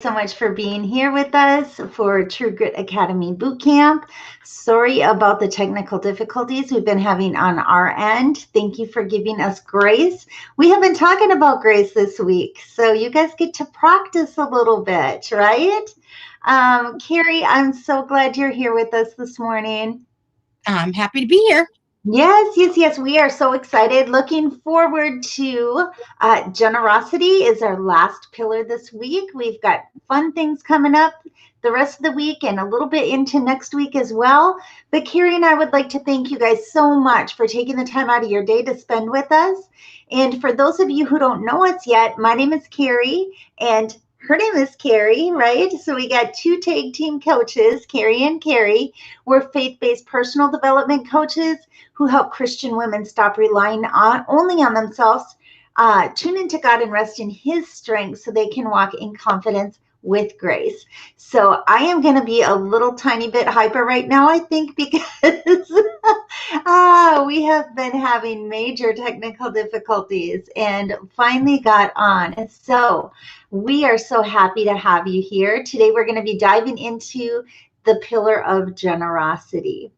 So much for being here with us for True Grit Academy Boot Camp. Sorry about the technical difficulties we've been having on our end. Thank you for giving us grace. We have been talking about grace this week, so you guys get to practice a little bit, right? Cary, I'm so glad you're here with us this morning. I'm happy to be here. Yes. We are so excited. Looking forward to generosity is our last pillar this week. We've got fun things coming up the rest of the week and a little bit into next week as well. But Cary and I would like to thank you guys so much for taking the time out of your day to spend with us. And for those of you who don't know us yet, my name is Cary and her name is Cary, right? So we got two tag team coaches, Cary and Keri. We're faith-based personal development coaches who help Christian women stop relying only on themselves, tune into God and rest in His strength so they can walk in confidence with grace. So I am going to be a little tiny bit hyper right now, I think, because we have been having major technical difficulties and finally got on. So we are so happy to have you here. Today we're going to be diving into the pillar of generosity.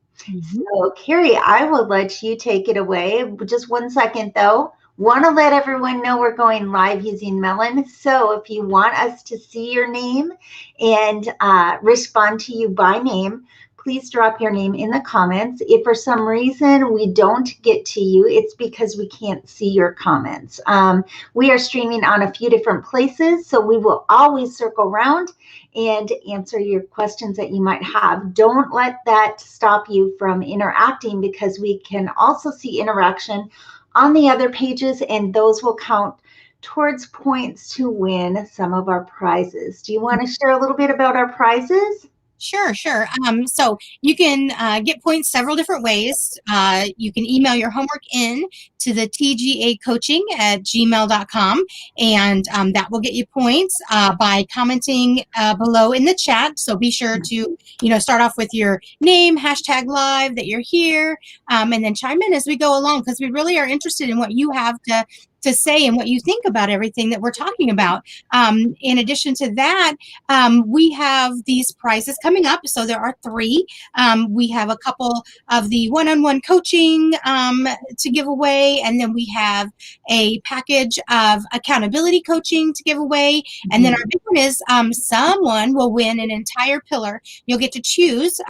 So, Cary, I will let you take it away. Just 1 second, though. Want to let everyone know we're going live using Melon. So, if you want us to see your name and respond to you by name, please drop your name in the comments. If for some reason we don't get to you, it's because we can't see your comments. We are streaming on a few different places, so we will always circle around and answer your questions that you might have. Don't let that stop you from interacting, because we can also see interaction on the other pages, and those will count towards points to win some of our prizes. Do you want to share a little bit about our prizes? Sure. So you can get points several different ways. You can email your homework in to the tgacoaching@gmail.com, and that will get you points by commenting below in the chat. So be sure to, start off with your name, hashtag live, that you're here, and then chime in as we go along, because we really are interested in what you have to say and what you think about everything that we're talking about. In addition to that, we have these prizes coming up. So there are three. We have a couple of the one-on-one coaching to give away, and then we have a package of accountability coaching to give away. And then our big one is someone will win an entire pillar. You'll get to choose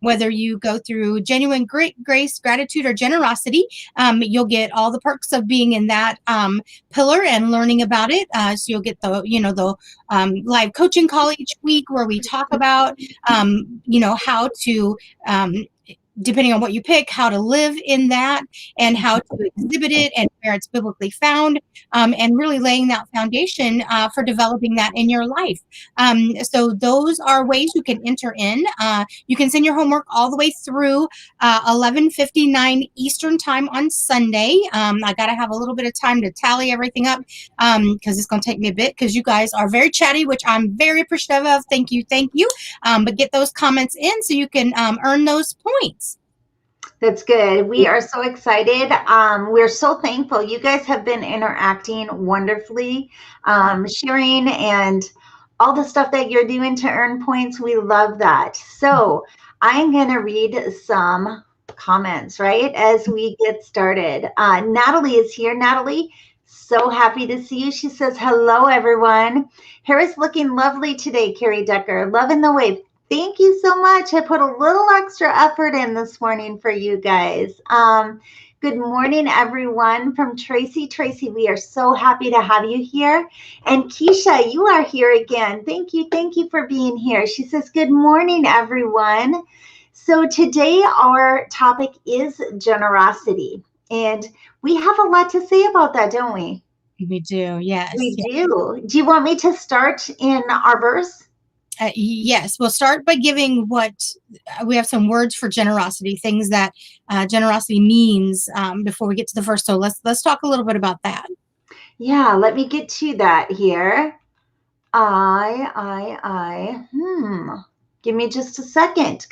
whether you go through genuine grace, gratitude, or generosity. You'll get all the perks of being in that pillar and learning about it. So you'll get the live coaching call each week where we talk about how to depending on what you pick, how to live in that and how to exhibit it and where it's biblically found, and really laying that foundation for developing that in your life. So those are ways you can enter in. You can send your homework all the way through 11:59 Eastern time on Sunday. I got to have a little bit of time to tally everything up because it's going to take me a bit, because you guys are very chatty, which I'm very appreciative of. Thank you. But get those comments in so you can earn those points. That's good. We are so excited. We're so thankful. You guys have been interacting wonderfully, sharing and all the stuff that you're doing to earn points. We love that. So I'm going to read some comments, right, as we get started. Natalie is here. Natalie, so happy to see you. She says, hello, everyone. Hair is looking lovely today, Carrie Decker. Loving the wave. Thank you so much. I put a little extra effort in this morning for you guys. Good morning, everyone, from Tracy. Tracy, we are so happy to have you here. And Keisha, you are here again. Thank you for being here. She says, good morning, everyone. So today our topic is generosity. And we have a lot to say about that, don't we? We do, yes. We do. Do you want me to start in our verse? Yes, we'll start by giving we have some words for generosity, things that generosity means before we get to the verse. So let's talk a little bit about that. Yeah, let me get to that here. Give me just a second,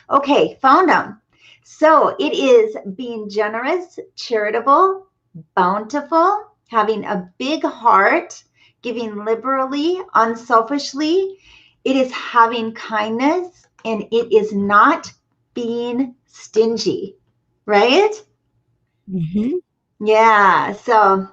okay, found them. So it is being generous, charitable, bountiful, having a big heart, giving liberally, unselfishly. It is having kindness, and it is not being stingy, right? Mm-hmm. Yeah. So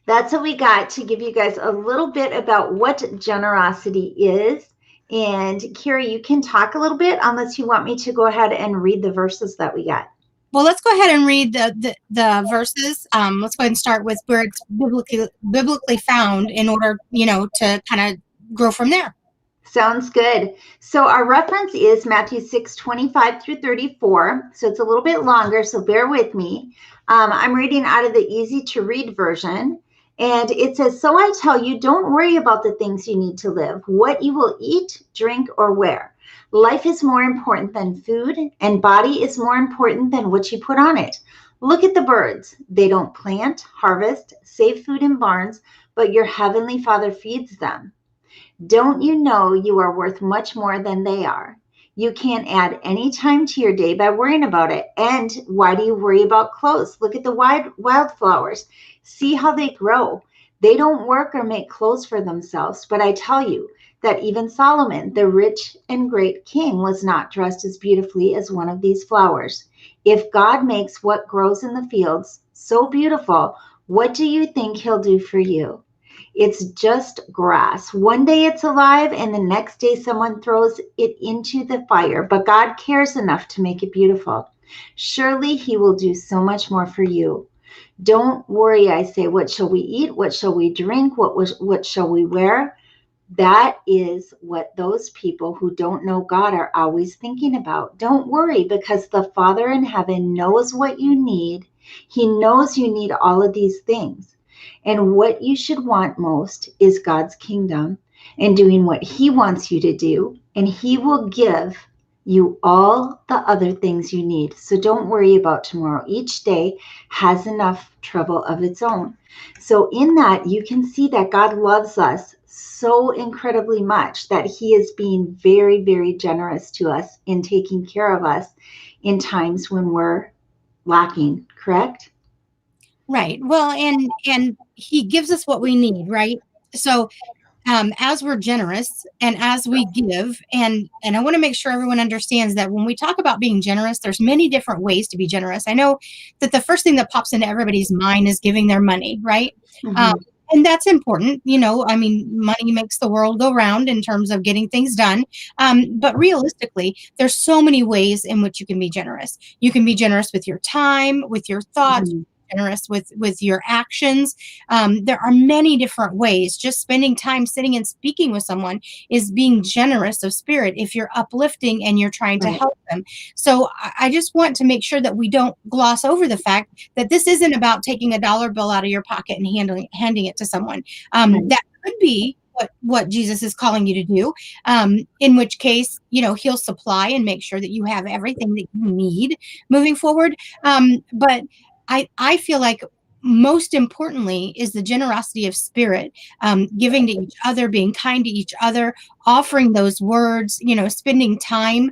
that's what we got to give you guys a little bit about what generosity is. And Keri, you can talk a little bit unless you want me to go ahead and read the verses that we got. Well, let's go ahead and read the verses. Let's go ahead and start with where it's biblically found in order, to kind of grow from there. Sounds good. So our reference is Matthew 6:25 through 34. So it's a little bit longer, so bear with me. I'm reading out of the easy to read version. And it says, "So I tell you, don't worry about the things you need to live, what you will eat, drink, or wear. Life is more important than food, and body is more important than what you put on it. Look at the birds. They don't plant, harvest, save food in barns, but your heavenly Father feeds them. Don't you know you are worth much more than they are? You can't add any time to your day by worrying about it. And why do you worry about clothes? Look at the wildflowers. See how they grow. They don't work or make clothes for themselves. But I tell you that even Solomon, the rich and great king, was not dressed as beautifully as one of these flowers. If God makes what grows in the fields so beautiful, what do you think he'll do for you? It's just grass. One day it's alive, and the next day someone throws it into the fire. But God cares enough to make it beautiful. Surely he will do so much more for you. Don't worry, I say, what shall we eat? What shall we drink? What shall we wear? That is what those people who don't know God are always thinking about. Don't worry, because the Father in heaven knows what you need. He knows you need all of these things. And what you should want most is God's kingdom and doing what he wants you to do. And he will give you all the other things you need. So don't worry about tomorrow. Each day has enough trouble of its own. So in that, you can see that God loves us so incredibly much that he is being very, very generous to us in taking care of us in times when we're lacking, correct? Right. Well, and he gives us what we need, right? So as we're generous and as we give, and I want to make sure everyone understands that when we talk about being generous, there's many different ways to be generous. I know that the first thing that pops into everybody's mind is giving their money, right? Um, Mm-hmm. and that's important. I mean, money makes the world go round in terms of getting things done. But realistically, there's so many ways in which you can be generous. You can be generous with your time, with your thoughts, Mm-hmm. generous with your actions. There are many different ways. Just spending time sitting and speaking with someone is being generous of spirit if you're uplifting and you're trying to Right. help them. So I just want to make sure that we don't gloss over the fact that this isn't about taking a dollar bill out of your pocket and handing it to someone. Right. That could be what Jesus is calling you to do. In which case, he'll supply and make sure that you have everything that you need moving forward. But I feel like most importantly is the generosity of spirit, giving to each other, being kind to each other, offering those words, spending time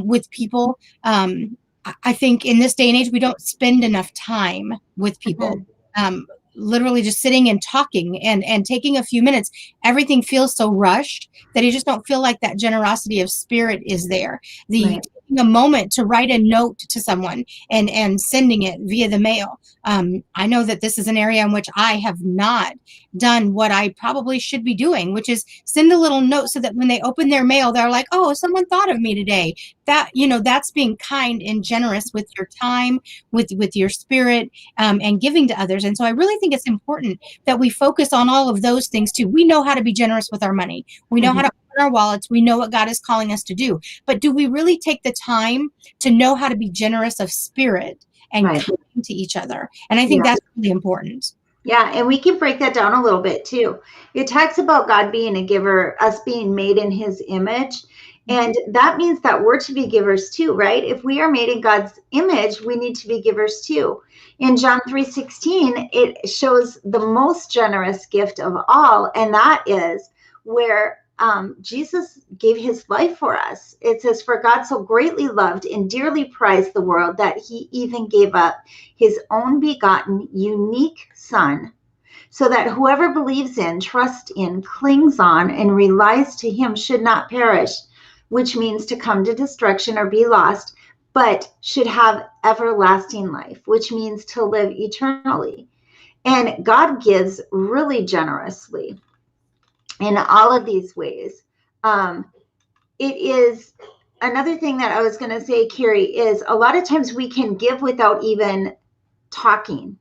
with people. I think in this day and age, we don't spend enough time with people. Mhm. Um, Literally just sitting and talking and taking a few minutes. Everything feels so rushed that you just don't feel like that generosity of spirit is there. The Right. taking a moment to write a note to someone and sending it via the mail. I know that this is an area in which I have not done what I probably should be doing, which is send a little note so that when they open their mail, they're like, oh, someone thought of me today. That's being kind and generous with your time, with your spirit, and giving to others. And so I really think it's important that we focus on all of those things too. We know how to be generous with our money. We know how Mhm. to open our wallets. We know what God is calling us to do. But do we really take the time to know how to be generous of spirit and Right. kind to each other? And I think Yeah. that's really important. Yeah, and we can break that down a little bit too. It talks about God being a giver, us being made in his image. Mhm. And that means that we're to be givers too, right? If we are made in God's image, we need to be givers too. In John 3:16, it shows the most generous gift of all, and that is where Jesus gave his life for us. It says, "For God so greatly loved and dearly prized the world that he even gave up his own begotten, unique son, so that whoever believes in, trusts in, clings on, and relies to him should not perish, which means to come to destruction or be lost, but should have everlasting life, which means to live eternally. And God gives really generously in all of these ways. It is another thing that I was going to say, Cary, is a lot of times we can give without even talking,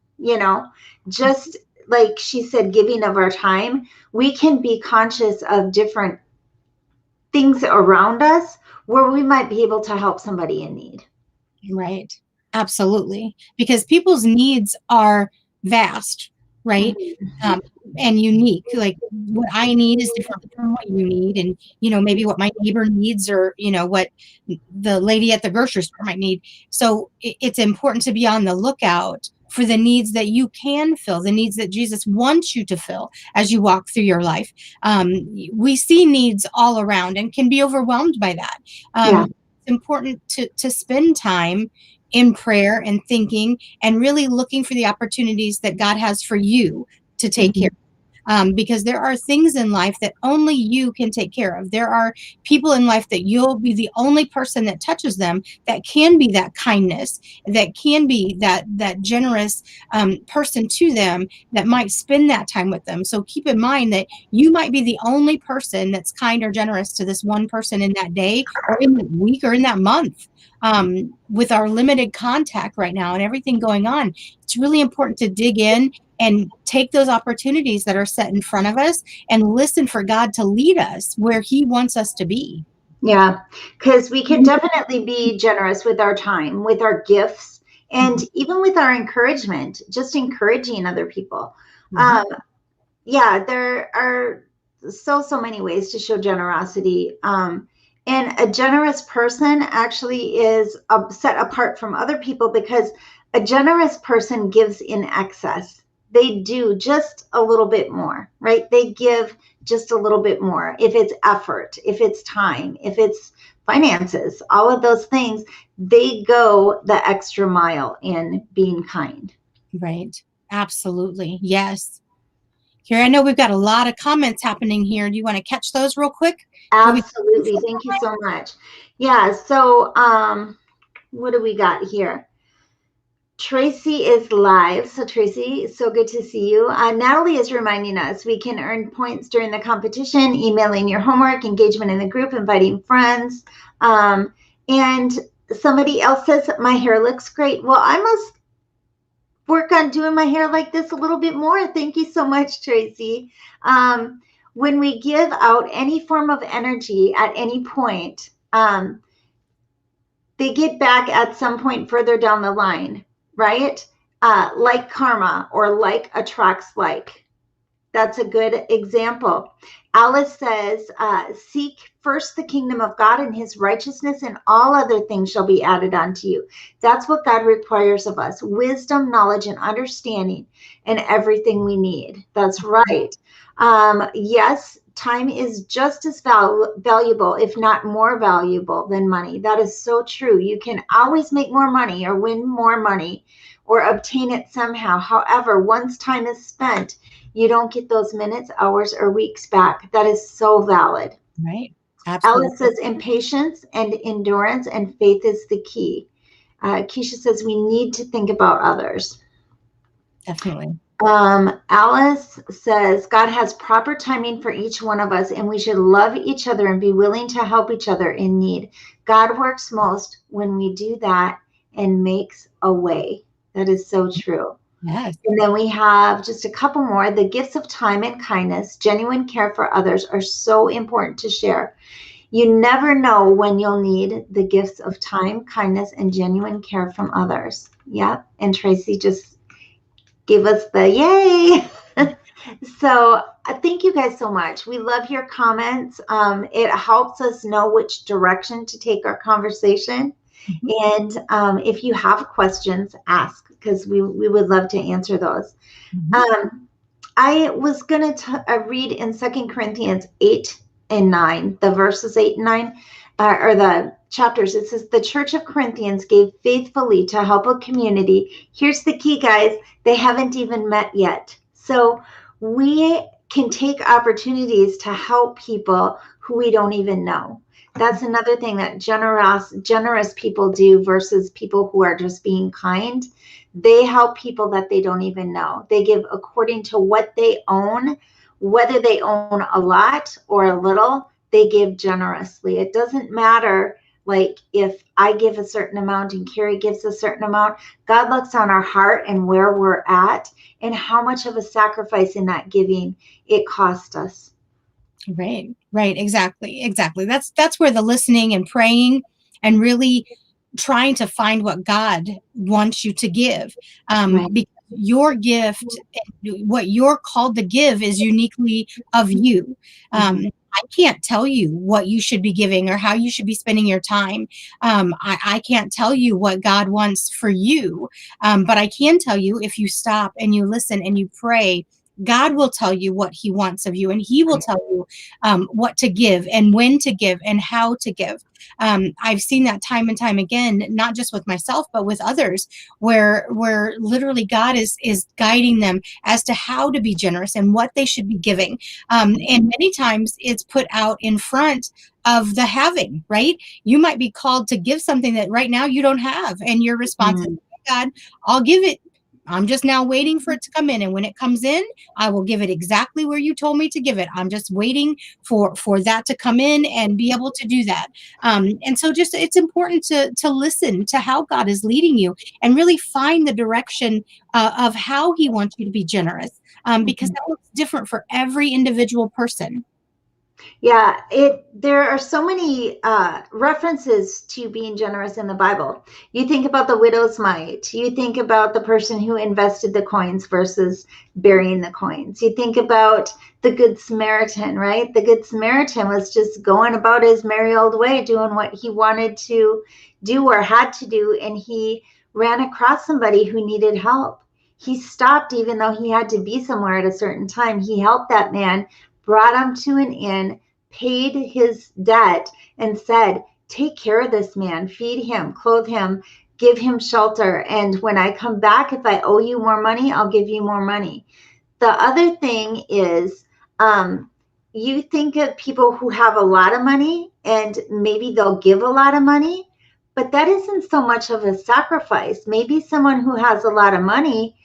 just like she said, giving of our time. We can be conscious of different things around us where we might be able to help somebody in need. Right. Absolutely. Because people's needs are vast, right? Mm-hmm. And unique. Like what I need is different from what you need. And, maybe what my neighbor needs or, what the lady at the grocery store might need. So it's important to be on the lookout for the needs that you can fill, the needs that Jesus wants you to fill as you walk through your life. We see needs all around and can be overwhelmed by that. Yeah. It's important to spend time in prayer and thinking and really looking for the opportunities that God has for you to take care of. Because there are things in life that only you can take care of. There are people in life that you'll be the only person that touches them that can be that kindness, that can be that generous person to them that might spend that time with them. So keep in mind that you might be the only person that's kind or generous to this one person in that day or in that week or in that month. With our limited contact right now and everything going on, it's really important to dig in and take those opportunities that are set in front of us and listen for God to lead us where he wants us to be. Yeah, because we can definitely be generous with our time, with our gifts, and even with our encouragement, just encouraging other people. Yeah, there are so many ways to show generosity. And a generous person actually is set apart from other people because a generous person gives in excess. They do just a little bit more, right? They give just a little bit more. If it's effort, if it's time, if it's finances, all of those things, they go the extra mile in being kind. Right. Absolutely. Yes. Here, I know we've got a lot of comments happening here. Do you want to catch those real quick? Absolutely. Thank you so much. Yeah. So, what do we got here? Tracy is live. So, Tracy, so good to see you. Natalie is reminding us we can earn points during the competition, emailing your homework, engagement in the group, inviting friends. And somebody else says, my hair looks great. Well, I must work on doing my hair like this a little bit more. Thank you so much, Tracy. When we give out any form of energy at any point, they get back at some point further down the line, right? Like karma or like attracts like. That's a good example. Alice says, seek first the kingdom of God and his righteousness, and all other things shall be added unto you. That's what God requires of us: wisdom, knowledge, and understanding, and everything we need. That's right. Yes, time is just as valuable, if not more valuable, than money. That is so true. You can always make more money or win more money or obtain it somehow. However, once time is spent, you don't get those minutes, hours, or weeks back. That is so valid. Right. Absolutely. Alice says impatience and endurance and faith is the key. Keisha says we need to think about others. Definitely. Alice says God has proper timing for each one of us, and we should love each other and be willing to help each other in need. God works most when we do that and makes a way. That is so true. Yes. And then we have just a couple more. The gifts of time and kindness, genuine care for others are so important to share. You never know when you'll need the gifts of time, kindness, and genuine care from others. Yep. And Tracy just gave us the yay. So thank you guys so much. We love your comments. It helps us know which direction to take our conversation. And if you have questions, ask, because we would love to answer those. I was going to read in 2 Corinthians 8 and 9, the verses 8 and 9, or the chapters. It says, the Church of Corinthians gave faithfully to help a community. Here's the key, guys. They haven't even met yet. So we can take opportunities to help people who we don't even know. That's another thing that generous people do versus people who are just being kind. They help people that they don't even know. They give according to what they own, whether they own a lot or a little, they give generously. It doesn't matter like if I give a certain amount and Cary gives a certain amount. God looks on our heart and where we're at and how much of a sacrifice in that giving it cost us. Right, exactly. That's where the listening and praying and really trying to find what God wants you to give. Right. Because your gift, what you're called to give, is uniquely of you. Mm-hmm. I can't tell you what you should be giving or how you should be spending your time. I can't tell you what God wants for you, but I can tell you if you stop and you listen and you pray, God will tell you what He wants of you, and He will tell you what to give and when to give and how to give. I've seen that time and time again, not just with myself, but with others, where literally God is guiding them as to how to be generous and what they should be giving. And many times it's put out in front of the having, right? You might be called to give something that right now you don't have, and your response is, Mm-hmm. God, I'll give it. I'm just now waiting for it to come in. And when it comes in, I will give it exactly where you told me to give it. I'm just waiting for that to come in and be able to do that. And so just it's important to listen to how God is leading you and really find the direction of how He wants you to be generous, because that looks different for every individual person. Yeah, it there are so many references to being generous in the Bible. You think about the widow's mite. You think about the person who invested the coins versus burying the coins. You think about the Good Samaritan, right? The Good Samaritan was just going about his merry old way, doing what he wanted to do or had to do, and he ran across somebody who needed help. He stopped, even though he had to be somewhere at a certain time. He helped that man, brought him to an inn, paid his debt, and said, take care of this man, feed him, clothe him, give him shelter. And when I come back, if I owe you more money, I'll give you more money. The other thing is, you think of people who have a lot of money and maybe they'll give a lot of money, but that isn't so much of a sacrifice. Maybe someone who has a lot of money,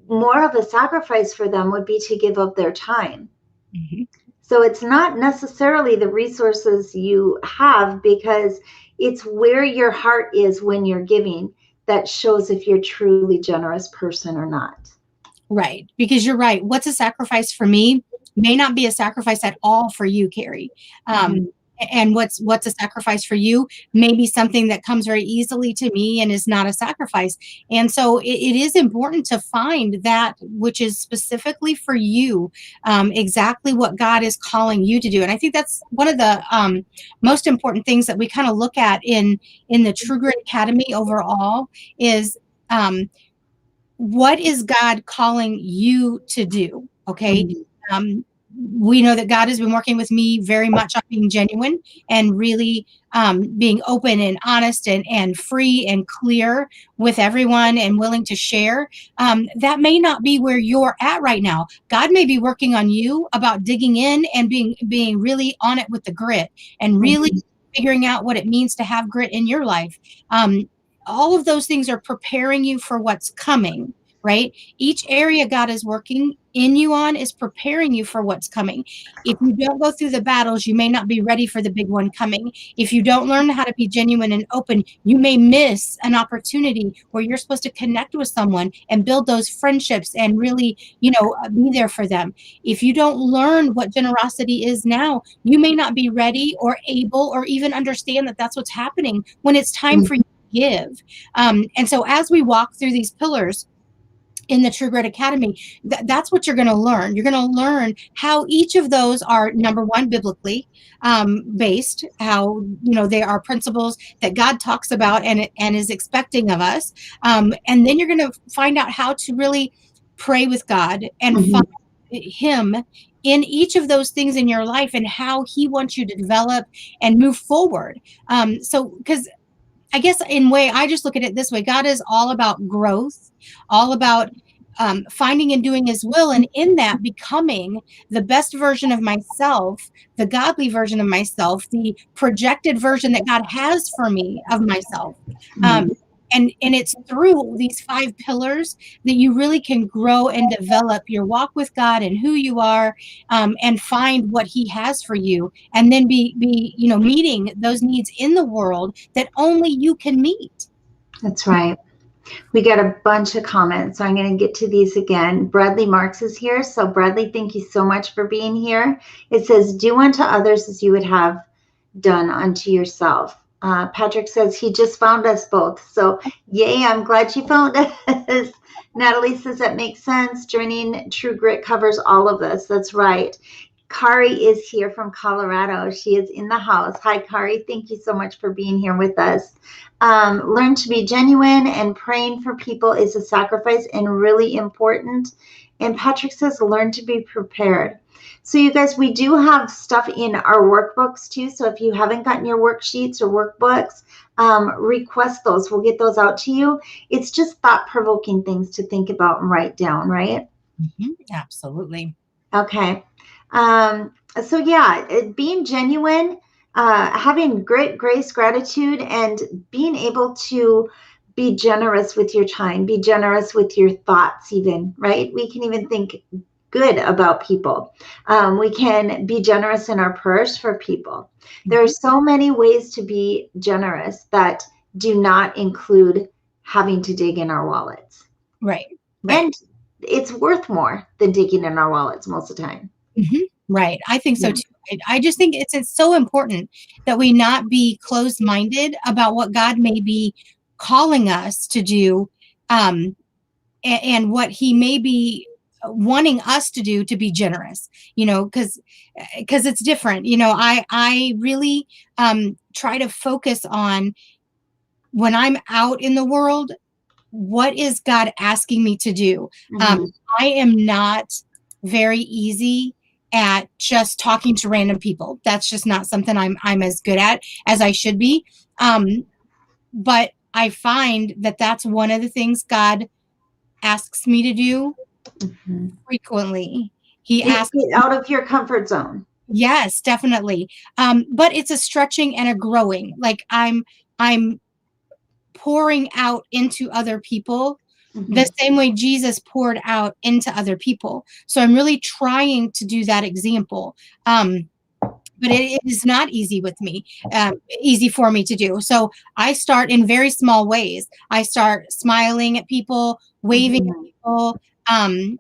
more of a sacrifice for them would be to give up their time. Mhm. So it's not necessarily the resources you have, because it's where your heart is when you're giving that shows if you're a truly generous person or not. Right. Because you're right. What's a sacrifice for me may not be a sacrifice at all for you, Cary. Um, Mm-hmm. and what's a sacrifice for you may be something that comes very easily to me and is not a sacrifice. And so it is important to find that which is specifically for you, exactly what God is calling you to do. And I think that's one of the most important things that we kind of look at in the True Grit Academy overall is um, what is God calling you to do? Okay. Mm-hmm. Um, we know that God has been working with me very much on being genuine and really being open and honest and free and clear with everyone and willing to share. That may not be where you're at right now. God may be working on you about digging in and being really on it with the grit and really Mm-hmm. figuring out what it means to have grit in your life. Um, all of those things are preparing you for what's coming, right? Each area God is working in you on is preparing you for what's coming. If you don't go through the battles, you may not be ready for the big one coming. If you don't learn how to be genuine and open, you may miss an opportunity where you're supposed to connect with someone and build those friendships and really, be there for them. If you don't learn what generosity is now, you may not be ready or able or even understand that that's what's happening when it's time for you to give. And so as we walk through these pillars in the True Grit Academy, that's what you're going to learn. You're going to learn how each of those are, number one, biblically based, how they are principles that God talks about and is expecting of us. And then you're going to find out how to really pray with God and Mm-hmm. find Him in each of those things in your life and how He wants you to develop and move forward. So, because I guess in way, I just look at it this way: God is all about growth, all about finding and doing his will, and in that becoming the best version of myself, the godly version of myself, the projected version that God has for me of myself. um, Mhm. and it's through these 5 pillars that you really can grow and develop your walk with God and who you are, and find what he has for you, and then be meeting those needs in the world that only you can meet. That's right. We got a bunch of comments, so I'm going to get to these again. Bradley Marks is here. So, Bradley, thank you so much for being here. It says, do unto others as you would have done unto yourself. Patrick says he just found us both. So, yay, I'm glad you found us. Natalie says that makes sense. Joining True Grit covers all of this. That's right. Cary is here from Colorado. She is in the house. Hi, Cary. Thank you so much for being here with us. Learn to be genuine, and praying for people is a sacrifice and really important. And Patrick says, learn to be prepared. So you guys, we do have stuff in our workbooks too. So if you haven't gotten your worksheets or workbooks, request those. We'll get those out to you. It's just thought-provoking things to think about and write down, right? Absolutely. Okay. So yeah, being genuine, having great grace, gratitude, and being able to be generous with your time, be generous with your thoughts, even, right? We can even think good about people. We can be generous in our prayers for people. There are so many ways to be generous that do not include having to dig in our wallets. Right. And it's worth more than digging in our wallets most of the time. Right. I think so Yeah. too. I just think it's so important that we not be closed-minded about what God may be calling us to do, and what he may be wanting us to do, to be generous, because it's different. I really try to focus on, when I'm out in the world, what is God asking me to do? Mm-hmm. I am not very easy at just talking to random people. That's just not something I'm as good at as I should be. But I find that that's one of the things God asks me to do Mm-hmm. frequently. He Get asks, out of your comfort zone. yes, definitely. But it's a stretching and a growing. Like I'm pouring out into other people Mm-hmm. the same way Jesus poured out into other people. So I'm really trying to do that example. But it is not easy with me, easy for me to do. So I start in very small ways. I start smiling at people, waving at Mm-hmm.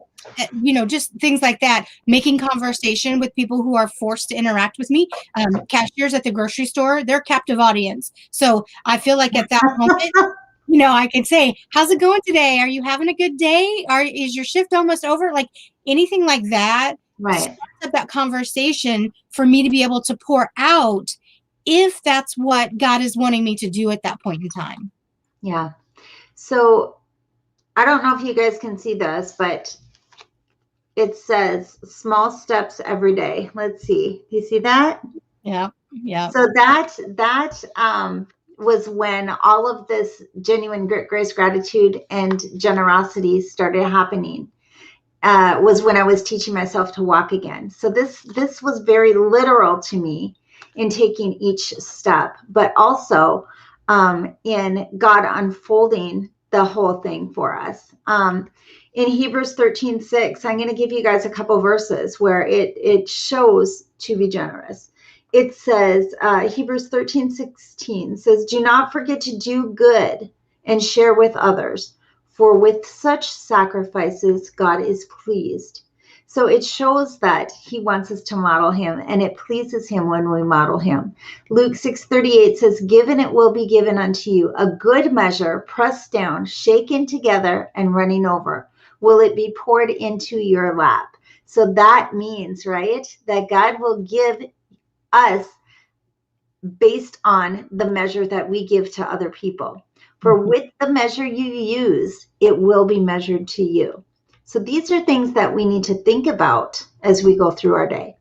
people, just things like that, making conversation with people who are forced to interact with me. Cashiers at the grocery store, they're captive audience. So I feel like at that moment, I could say, how's it going today? Are you having a good day? Is your shift almost over? Like anything like that Right. starts up that conversation for me to be able to pour out, if that's what God is wanting me to do at that point in time. Yeah. So I don't know if you guys can see this, but it says small steps every day. Let's see. Do you see that? Yeah. Yeah. So that was when all of this genuine grace, gratitude, and generosity started happening. Was when I was teaching myself to walk again. So this was very literal to me in taking each step, but also in God unfolding the whole thing for us. In Hebrews 13:6, I'm going to give you guys a couple verses where it shows to be generous. It says, Hebrews 13:16 says, do not forget to do good and share with others, for with such sacrifices, God is pleased. So it shows that he wants us to model him, and it pleases him when we model him. Luke 6:38 says, given it will be given unto you, a good measure, pressed down, shaken together, and running over, will it be poured into your lap. So that means, right, that God will give us based on the measure that we give to other people. For with the measure you use, it will be measured to you. So these are things that we need to think about as we go through our day.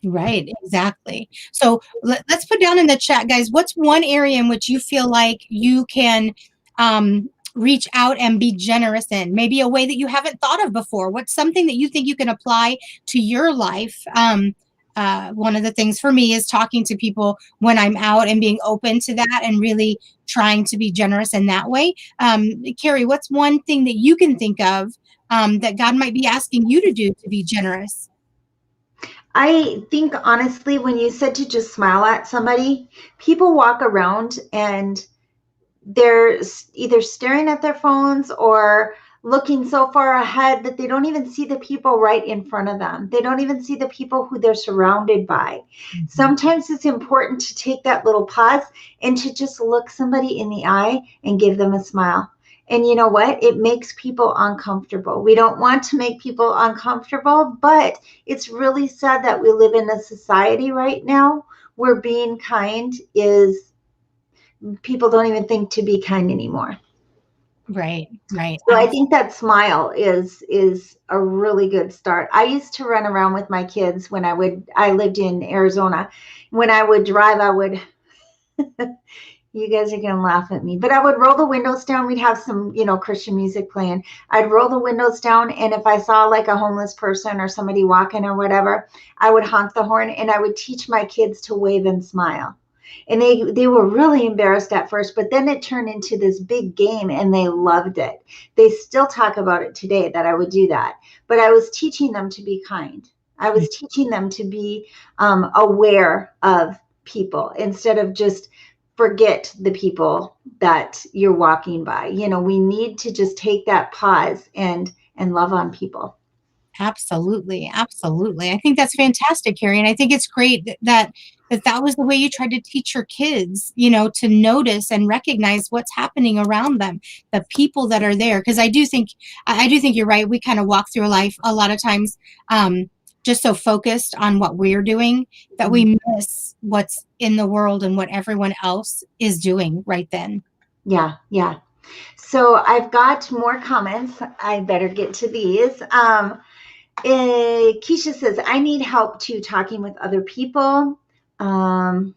Right, exactly. So let's put down in the chat, guys, what's one area in which you feel like you can reach out and be generous in? Maybe a way that you haven't thought of before. What's something that you think you can apply to your life? One of the things for me is talking to people when I'm out and being open to that and really trying to be generous in that way. Cary, what's one thing that you can think of that God might be asking you to do to be generous? I think honestly, when you said to just smile at somebody, people walk around and they're either staring at their phones or looking so far ahead that they don't even see the people right in front of them. They don't even see the people who they're surrounded by. Mm-hmm. Sometimes it's important to take that little pause and to just look somebody in the eye and give them a smile. And you know what? It makes people uncomfortable. We don't want to make people uncomfortable, but it's really sad that we live in a society right now where being kind is, people don't even think to be kind anymore. Right. So I think that smile is a really good start. I used to run around with my kids when I lived in Arizona. When I would drive, I would, you guys are going to laugh at me, but I would roll the windows down. We'd have some, Christian music playing. I'd roll the windows down. And if I saw like a homeless person or somebody walking or whatever, I would honk the horn and I would teach my kids to wave and smile. And they were really embarrassed at first, but then it turned into this big game and they loved it. They still talk about it today that I would do that. But I was teaching them to be kind. I was teaching them to be aware of people instead of just forget the people that you're walking by. We need to just take that pause and love on people. Absolutely. I think that's fantastic, Cary. And I think it's great that was the way you tried to teach your kids, to notice and recognize what's happening around them, the people that are there. Because I do think you're right. We kind of walk through life a lot of times just so focused on what we're doing that we miss what's in the world and what everyone else is doing right then. Yeah. So I've got more comments. I better get to these. Keisha says, I need help too talking with other people. There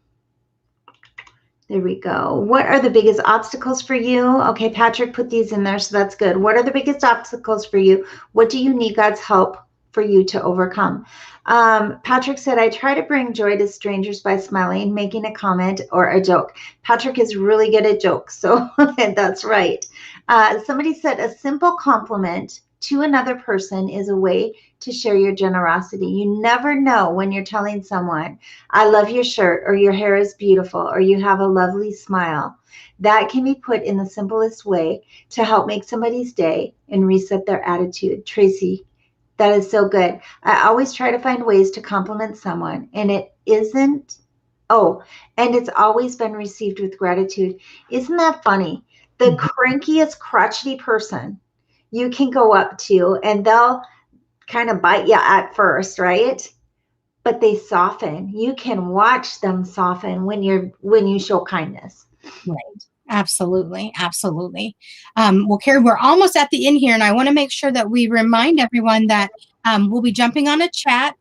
we go. What are the biggest obstacles for you? Okay, Patrick put these in there, so that's good. What are the biggest obstacles for you? What do you need God's help for you to overcome? Patrick said, I try to bring joy to strangers by smiling, making a comment or a joke. Patrick is really good at jokes, so that's right. Somebody said, a simple compliment to another person is a way to share your generosity. You never know when you're telling someone, I love your shirt, or your hair is beautiful, or you have a lovely smile. That can be put in the simplest way to help make somebody's day and reset their attitude. Tracy, that is so good. I always try to find ways to compliment someone, and it's always been received with gratitude. Isn't that funny? The crankiest, crotchety person you can go up to and they'll kind of bite you at first, right? But they soften. You can watch them soften when you show kindness. Right. Absolutely. Well, Cary, we're almost at the end here, and I want to make sure that we remind everyone that we'll be jumping on a chat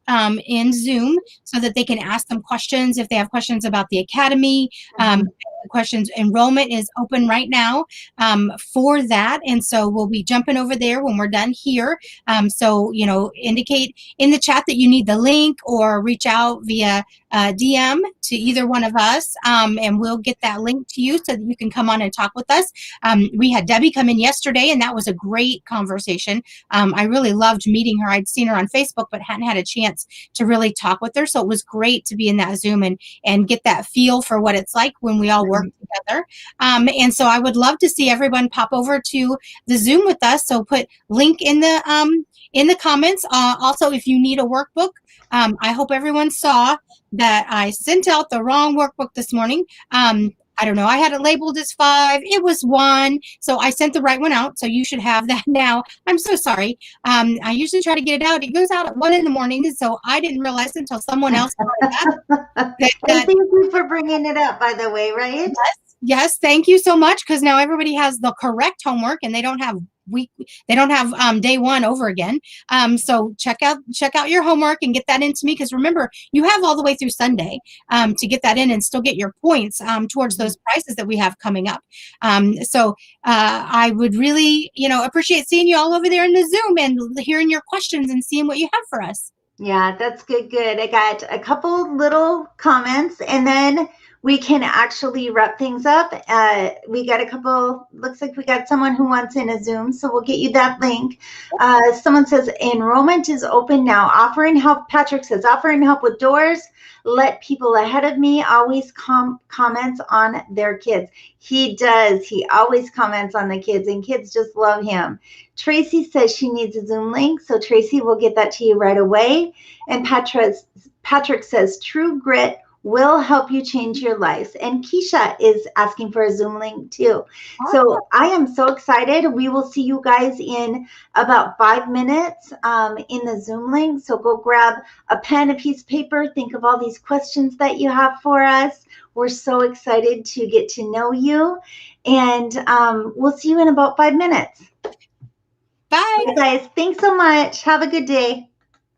in Zoom so that they can ask them questions if they have questions about the Academy. Questions enrollment is open right now for that, and so we'll be jumping over there when we're done here. So indicate in the chat that you need the link or reach out via DM to either one of us, and we'll get that link to you so that you can come on and talk with us. We had Debbie come in yesterday, and that was a great conversation. I really loved meeting her. I'd seen her on Facebook, but hadn't had a chance to really talk with her. So it was great to be in that Zoom and get that feel for what it's like when we all work together. And so I would love to see everyone pop over to the Zoom with us. So put link in the comments. Also, if you need a workbook, I hope everyone saw that I sent out the wrong workbook this morning. I don't know. I had it labeled as 5. It was 1. So I sent the right one out. So you should have that now. I'm so sorry. I usually try to get it out. It goes out at 1 in the morning. So I didn't realize until someone else that. Thank you for bringing it up, by the way, right? Yes. Thank you so much. Because now everybody has the correct homework and they don't have they don't have day one over again. So check out your homework and get that into me, because remember, you have all the way through Sunday to get that in and still get your points towards those prizes that we have coming up. So I would really, appreciate seeing you all over there in the Zoom and hearing your questions and seeing what you have for us. Yeah, that's good. Good. I got a couple little comments, and then we can actually wrap things up. We got a couple, looks like we got someone who wants in a Zoom, so we'll get you that link. Someone says enrollment is open now. Offering help, Patrick says, offering help with doors. Let people ahead of me always comments on their kids. He does. He always comments on the kids, and kids just love him. Tracy says she needs a Zoom link, so Tracy will get that to you right away. And Patrick says true grit will help you change your lives. And Keisha is asking for a Zoom link too. So I am so excited. We will see you guys in about 5 minutes in the Zoom link. So go grab a pen, a piece of paper, think of all these questions that you have for us. We're so excited to get to know you. And we'll see you in about 5 minutes. Bye. Bye, guys. Thanks so much. Have a good day.